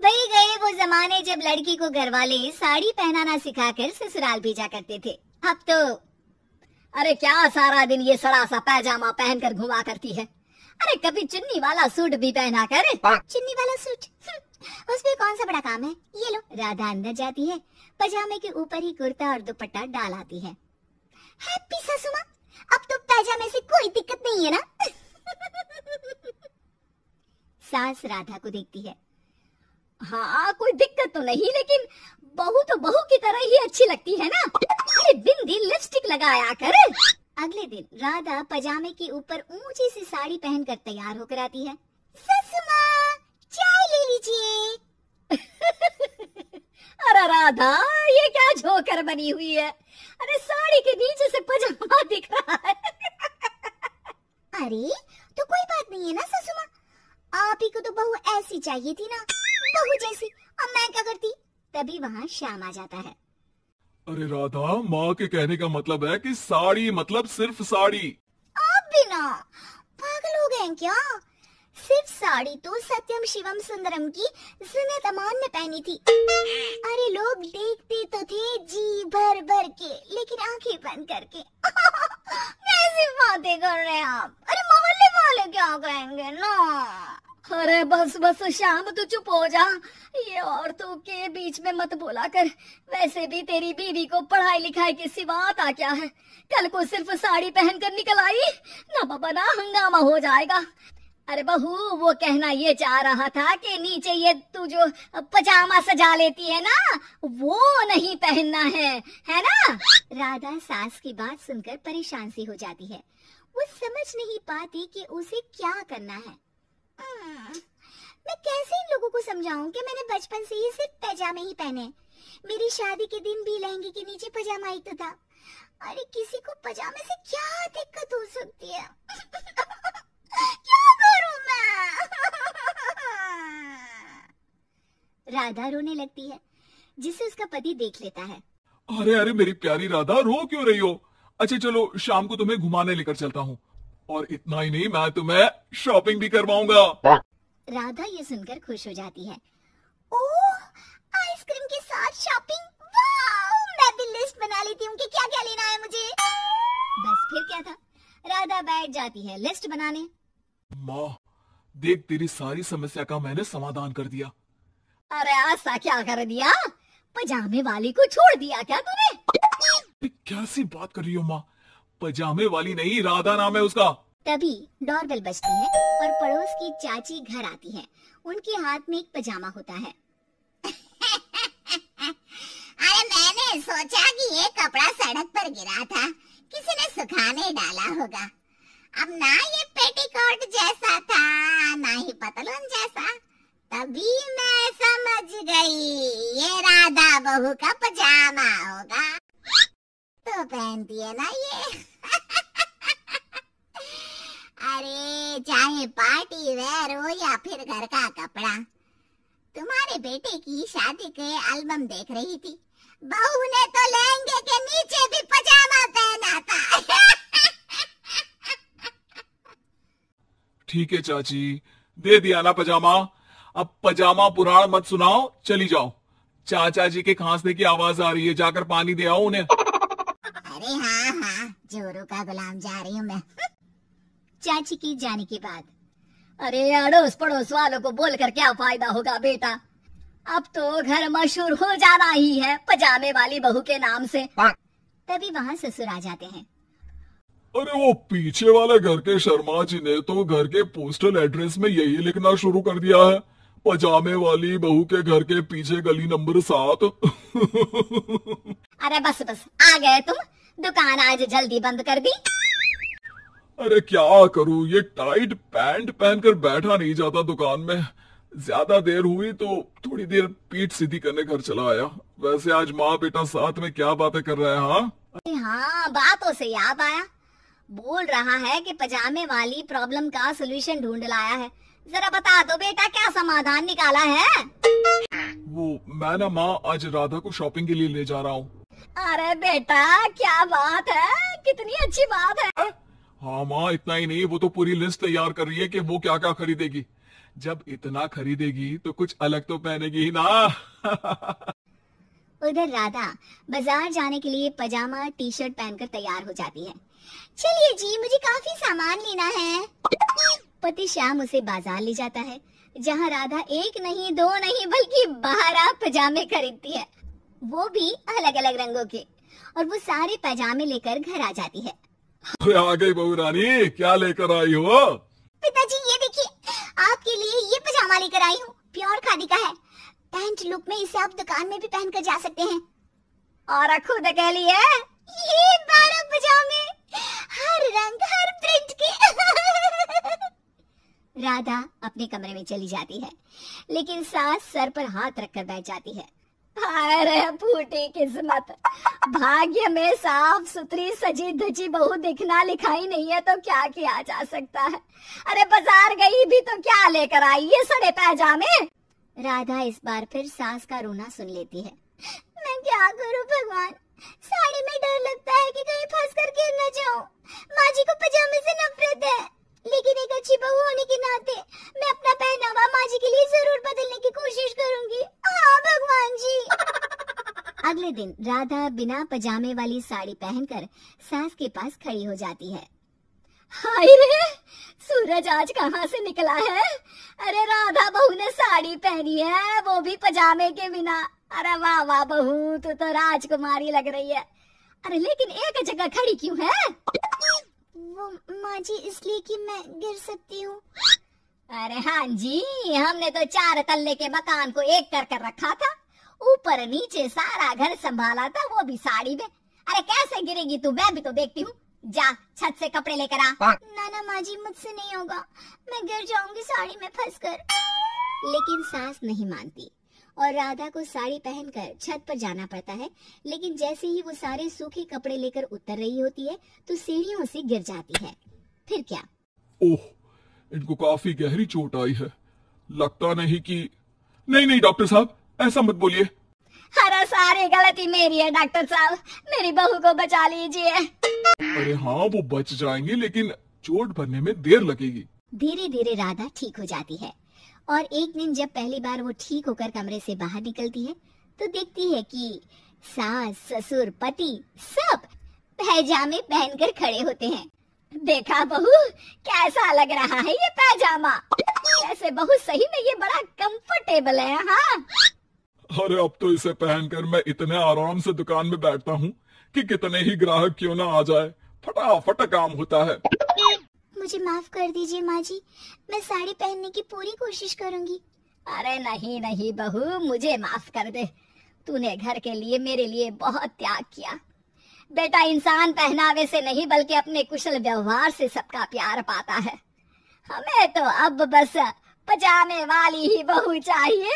वही गए वो जमाने जब लड़की को घर वाले साड़ी पहनाना सिखाकर ससुराल भेजा करते थे। अब तो अरे क्या सारा दिन ये सड़ा सा पैजामा पहनकर घुमा करती है। अरे कभी चुन्नी वाला सूट भी पहना कर। चुन्नी वाला सूट उसमें कौन सा बड़ा काम है। ये लो। राधा अंदर जाती है, पजामे के ऊपर ही कुर्ता और दुपट्टा डाल आती है। हैप्पी सासू माँ, अब तो पैजामे से कोई दिक्कत नहीं है ना। सास राधा को देखती है। हाँ कोई दिक्कत तो नहीं, लेकिन बहू तो बहू की तरह ही अच्छी लगती है ना। अरे दिन दिन लिपस्टिक लगाया कर। अगले दिन राधा पजामे के ऊपर ऊंची सी साड़ी पहनकर तैयार होकर आती है। सासू माँ, चाय ले लीजिए। अरे राधा, ये क्या झोकर बनी हुई है। अरे साड़ी के नीचे से पजामा दिख रहा है। अरे तो कोई बात नहीं है ना सासू माँ, आप ही को तो बहू ऐसी चाहिए थी ना, बहू जैसी। अब मैं क्या करती। तभी वहाँ श्याम आ जाता है। अरे राधा, माँ के कहने का मतलब है कि साड़ी मतलब सिर्फ साड़ी। आप भी ना पागल हो गए हैं क्या। सिर्फ साड़ी तो सत्यम शिवम सुंदरम की जिन्नत अमान ने पहनी थी। अरे लोग देखते तो थे जी भर भर के, लेकिन आंखें बंद करके। कैसी बातें कर रहे हैं आप। अरे मोहल्ले वाले क्या कहेंगे ना। अरे बस बस श्याम, तू चुप हो जा। ये औरतों के बीच में मत बोला कर। वैसे भी तेरी बीवी को पढ़ाई लिखाई के सिवा आता क्या है। कल को सिर्फ साड़ी पहनकर निकल आई ना बाबा ना, हंगामा हो जाएगा। अरे बहू, वो कहना ये चाह रहा था कि नीचे ये तू जो पजामा सजा लेती है ना, वो नहीं पहनना है ना। राधा सास की बात सुनकर परेशान सी हो जाती है। वो समझ नहीं पाती कि उसे क्या करना है। मैं कैसे इन लोगों को समझाऊं कि मैंने बचपन से ही सिर्फ पैजामे ही पहने। मेरी शादी के दिन भी लहंगे के नीचे पजामा ही तो था। अरे किसी को पजामे से क्या दिक्कत हो सकती है। क्या करूं मैं। राधा रोने लगती है, जिसे उसका पति देख लेता है। अरे अरे मेरी प्यारी राधा, रो क्यों रही हो। अच्छा चलो, शाम को तुम्हें घुमाने लेकर चलता हूँ, और इतना ही नहीं, मैं तुम्हें शॉपिंग भी करवाऊंगा। राधा ये सुनकर खुश हो जाती है। ओह, आइसक्रीम के साथ शॉपिंग, वाह! मैं भी लिस्ट बना लेती हूँ कि क्या क्या लेना है मुझे। बस फिर क्या था, राधा बैठ जाती है लिस्ट बनाने। माँ देख, तेरी सारी समस्या का मैंने समाधान कर दिया। अरे ऐसा क्या कर दिया। पजामे वाली को छोड़ दिया क्या तूने। कैसी बात कर रही हो माँ, पजामे वाली नहीं, राधा नाम है उसका। तभी डोरबेल बजती है और पड़ोस की चाची घर आती है। उनके हाथ में एक पजामा होता है। अरे मैंने सोचा कि ये कपड़ा सड़क पर गिरा था, किसी ने सुखाने डाला होगा। अब ना ये पेटीकोट जैसा था, ना ही पतलून जैसा। तभी मैं समझ गई ये राधा बहू का पजामा होगा। तो पहनती है ना ये। अरे चाहे पार्टी वेयर हो या फिर घर का कपड़ा, तुम्हारे बेटे की शादी के एल्बम देख रही थी, बहू ने तो लहंगे के नीचे भी पजामा पहना था। ठीक है चाची, दे दिया ना पजामा। अब पजामा पुराण मत सुनाओ, चली जाओ। चाचा जी के खांसने की आवाज आ रही है, जाकर पानी दे आओ उन्हें। अरे हाँ हाँ, जोरू का गुलाम जा रही हूँ मैं। चाची की जाने के बाद अरे अड़ोस पड़ोस वालों को बोलकर क्या फायदा होगा बेटा। अब तो घर मशहूर हो जाना ही है पजामे वाली बहू के नाम से। तभी वहाँ ससुर आ जाते हैं। अरे वो पीछे वाले घर के शर्मा जी ने तो घर के पोस्टल एड्रेस में यही लिखना शुरू कर दिया है, पजामे वाली बहू के घर के पीछे गली नंबर 7। अरे बस बस, आ गए तुम। दुकान आज जल्दी बंद कर दी। अरे क्या करूं, ये टाइट पैंट पहनकर बैठा नहीं जाता दुकान में। ज्यादा देर हुई तो थोड़ी देर पीठ सीधी करने घर चला आया। वैसे आज माँ बेटा साथ में क्या बातें कर रहे हैं। हाँ हाँ, बातों से याद आया, बोल रहा है कि पजामे वाली प्रॉब्लम का सलूशन ढूंढ लाया है। जरा बता दो बेटा, क्या समाधान निकाला है। वो मैं ना माँ आज राधा को शॉपिंग के लिए ले जा रहा हूँ। अरे बेटा क्या बात है, कितनी अच्छी बात है। हाँ माँ, इतना ही नहीं, वो तो पूरी लिस्ट तैयार कर रही है कि वो क्या क्या खरीदेगी। जब इतना खरीदेगी तो कुछ अलग तो पहनेगी ही ना। उधर राधा बाजार जाने के लिए पजामा टी शर्ट पहनकर तैयार हो जाती है। चलिए जी, मुझे काफी सामान लेना है। पति श्याम उसे बाजार ले जाता है, जहाँ राधा एक नहीं दो नहीं बल्कि 12 पजामे खरीदती है, वो भी अलग अलग रंगों के, और वो सारे पजामे लेकर घर आ जाती है। अरे आ गई बहू रानी, क्या लेकर आई हो? पिताजी ये देखिए, आपके लिए ये पजामा लेकर आई हूँ, प्योर खादी का है। पैंट लुक में इसे आप दुकान में भी पहन कर जा सकते हैं। और खुद के लिए ये 12 पजामे, हर रंग हर प्रिंट के। राधा अपने कमरे में चली जाती है, लेकिन सास सर पर हाथ रखकर बैठ जाती है। अरे फूटी किस्मत, भाग्य में साफ सुथरी सजी धजी बहू दिखना लिखाई नहीं है तो क्या किया जा सकता है। अरे बाजार गई भी तो क्या लेकर आई ये सड़े पैजामे। राधा इस बार फिर सास का रोना सुन लेती है। मैं क्या करूं भगवान, साड़ी में डर लगता है कि कहीं फंस कर गिर न जाऊं। माँ जी को पजामे से नफरत है, लेकिन एक अच्छी बहू होने के नाते मैं अपना पहनावा माँ जी के लिए जरूर बदलने की कोशिश करूंगी। हाँ भगवान जी। अगले दिन राधा बिना पजामे वाली साड़ी पहनकर सास के पास खड़ी हो जाती है। हाय रे, सूरज आज कहाँ से निकला है। अरे राधा बहू ने साड़ी पहनी है, वो भी पजामे के बिना। अरे वाह वाह बहू, तू तो राजकुमारी लग रही है। अरे लेकिन एक जगह खड़ी क्यों है? वो माँ जी इसलिए कि मैं गिर सकती हूँ। अरे हाँ जी, हमने तो 4 तल्ले के मकान को एक कर रखा था, ऊपर नीचे सारा घर संभाला था, वो भी साड़ी में। अरे कैसे गिरेगी तू, मैं भी तो देखती हूँ। जा छत से कपड़े लेकर आ। ना माँ जी, मुझसे नहीं होगा, मैं गिर जाऊंगी साड़ी में फंसकर। लेकिन सास नहीं मानती और राधा को साड़ी पहनकर छत पर जाना पड़ता है। लेकिन जैसे ही वो सारे सूखे कपड़े लेकर उतर रही होती है तो सीढ़ियों से गिर जाती है। फिर क्या? ओह, इनको काफी गहरी चोट आई है। लगता नहीं कि नहीं डॉक्टर साहब, ऐसा मत बोलिए। अरे सारी गलती मेरी है डॉक्टर साहब, मेरी बहू को बचा लीजिए। अरे हाँ, वो बच जाएंगे, लेकिन चोट भरने में देर लगेगी। धीरे धीरे राधा ठीक हो जाती है और एक दिन जब पहली बार वो ठीक होकर कमरे से बाहर निकलती है तो देखती है कि सास ससुर पति सब पैजामे पहनकर खड़े होते हैं। देखा बहू, कैसा लग रहा है ये पैजामा? ऐसे बहू सही में ये बड़ा कंफर्टेबल है। हाँ, अरे अब तो इसे पहनकर मैं इतने आराम से दुकान में बैठता हूँ कि कितने ही ग्राहक क्यों ना आ जाए, फटाफट काम होता है। मुझे माफ कर दीजिए माँ जी, मैं साड़ी पहनने की पूरी कोशिश करूंगी। अरे नहीं नहीं बहू, मुझे माफ कर दे, तूने घर के लिए मेरे लिए बहुत त्याग किया। बेटा इंसान पहनावे से नहीं बल्कि अपने कुशल व्यवहार से सबका प्यार पाता है। हमें तो अब बस पजामे वाली ही बहू चाहिए।